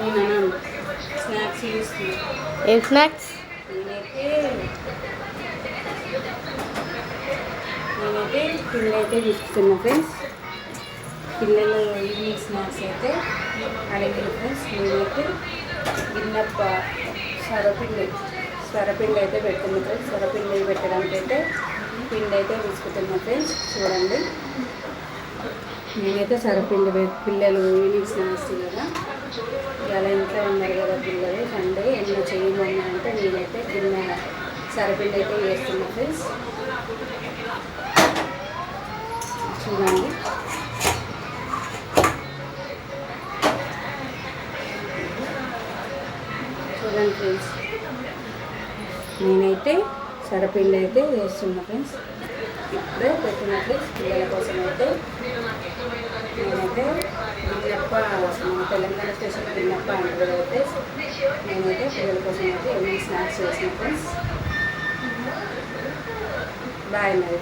నేను స్నాక్స్ చేస్తున్నా. ఏం స్నాక్స్? నేనైతే పిల్లలు అయితే తీసుకున్నా ఫ్రెండ్స్. పిల్లలు ఈవినింగ్ స్నాక్స్ అయితే అడిగింది ఫ్రెండ్స్. నేనైతే గిన్నెప్ప స్వరపిండి అయితే పెడుతున్నా ఫ్రెండ్స్. స్వరపిండి పెట్టడానికి అయితే పిండి అయితే తీసుకుంటున్నా ఫ్రెండ్స్. చూడండి, నేనైతే సరపిండి పిల్లలు ఈవినింగ్ స్నాక్స్ కదా, ఇలా ఇంట్లో ఉన్నారు కదా పిల్లలు, సండే ఏమైనా చేయమని అంటే నేనైతే గిన్నె సరపిండి అయితే వేస్తున్నా ఫ్రెండ్స్. చూడండి, చూడండి ఫ్రెండ్స్, నేనైతే సరపిండి అయితే వేస్తున్నా ఫ్రెండ్స్. ఇప్పుడే పెట్టిన ఫ్రెండ్స్ పిల్లల కోసం అయితే నేనైతే గిన్నెప్ప, తెలంగాణ స్పెషల్ గిన్నెప్ప అంటారు అయితే నేనైతే పిల్లల కోసం అయితే ఏమైనా స్నాక్స్ చేసిన ఫ్రెండ్స్. బాయ్ మరి.